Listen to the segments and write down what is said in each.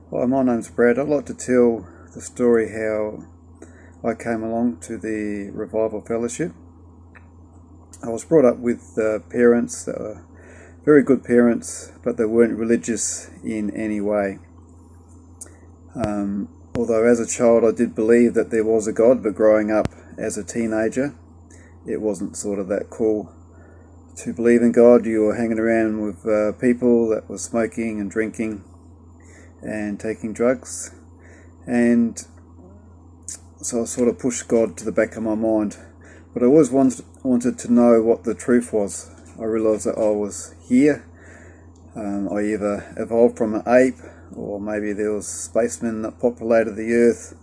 Hi, my name's Brad. I'd like to tell the story how I came along to the Revival Fellowship. I was brought up with parents that were very good parents, but they weren't religious in any way. Although as a child I did believe that there was a God, but growing up as a teenager, it wasn't sort of that cool to believe in God. You were hanging around with people that were smoking and drinking and taking drugs, and so I sort of pushed God to the back of my mind. But I always wanted to know what the truth was. I realised that I was here. I either evolved from an ape, or maybe there was spacemen that populated the earth,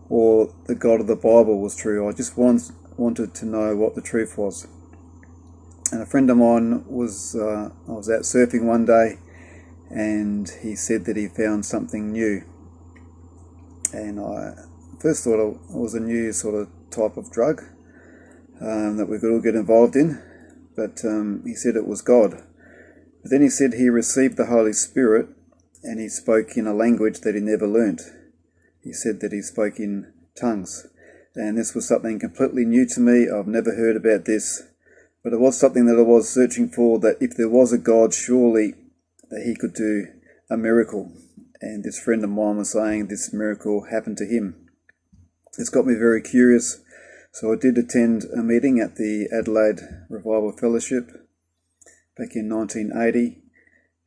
or the God of the Bible was true. I just wanted to know what the truth was. And a friend of mine was, I was out surfing one day, and he said that he found something new. And I first thought it was a new sort of type of drug that we could all get involved in, but he said it was God. But then he said he received the Holy Spirit and he spoke in a language that he never learnt. He said that he spoke in tongues, and this was something completely new to me. I've never heard about this, but it was something that I was searching for, that if there was a God, surely that he could do a miracle. And this friend of mine was saying this miracle happened to him. It's got me very curious, so I did attend a meeting at the Adelaide Revival Fellowship back in 1980,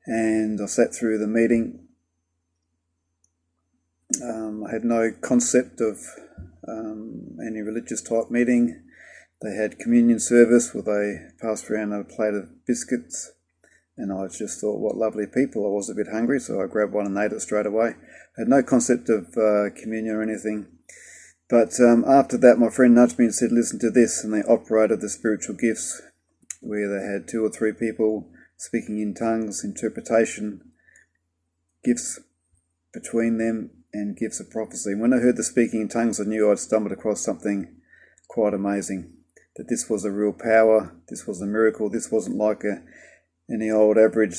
and I sat through the meeting. I had no concept of any religious type meeting. They had communion service where they passed around a plate of biscuits, and I just thought, what lovely people. I was a bit hungry, so I grabbed one and ate it straight away. I had no concept of communion or anything. But after that, my friend nudged me and said, listen to this. And they operated the spiritual gifts, where they had 2 or 3 people speaking in tongues, interpretation, gifts between them, and gifts of prophecy. And when I heard the speaking in tongues, I knew I'd stumbled across something quite amazing, that this was a real power, this was a miracle. This wasn't like any old average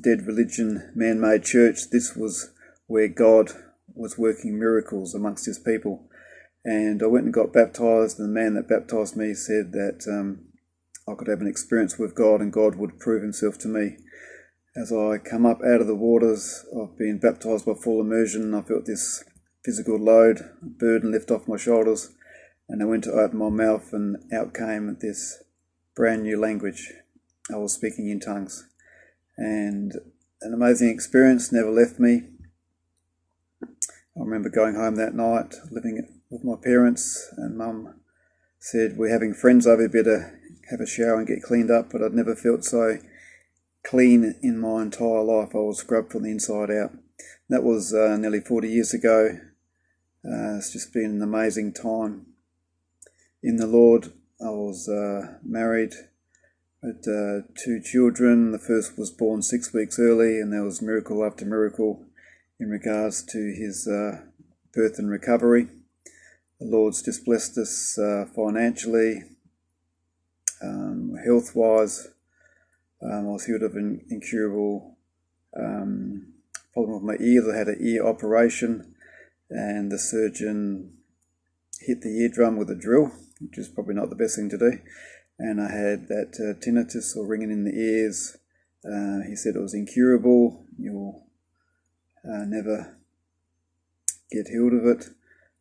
dead religion, man-made church. This was where God was working miracles amongst his people. And I went and got baptised, and the man that baptised me said that I could have an experience with God and God would prove himself to me. As I come up out of the waters, I've been baptised by full immersion. I felt this physical load, burden lift off my shoulders, and I went to open my mouth and out came this brand new language. I was speaking in tongues, and an amazing experience never left me. I remember going home that night, living with my parents, and Mum said, we're having friends over, better have a shower and get cleaned up. But I'd never felt so clean in my entire life. I was scrubbed from the inside out. That was nearly 40 years ago. It's just been an amazing time in the Lord. I was married, had 2 children. The first was born 6 weeks early, and there was miracle after miracle in regards to his birth and recovery. The Lord's just blessed us financially, health-wise. I was healed of an incurable problem with my ears. I had an ear operation, and the surgeon hit the eardrum with a drill, which is probably not the best thing to do. And I had that tinnitus, or ringing in the ears. He said it was incurable. You'll never get healed of it.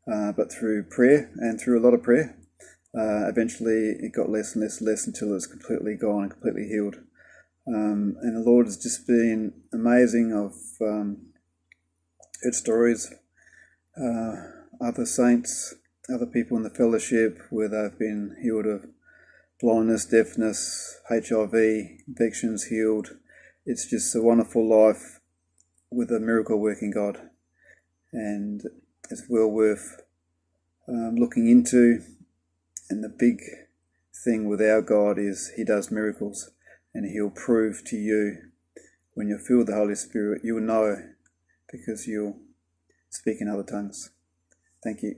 But through prayer, and through a lot of prayer, eventually it got less and less until it was completely gone and completely healed. And the Lord has just been amazing. I've heard stories, other saints, other people in the fellowship where they've been healed of blindness, deafness, HIV, infections healed. It's just a wonderful life with a miracle working God, and it's well worth looking into. And the big thing with our God is he does miracles, and he'll prove to you when you're filled with the Holy Spirit. You'll know because you'll speak in other tongues. Thank you.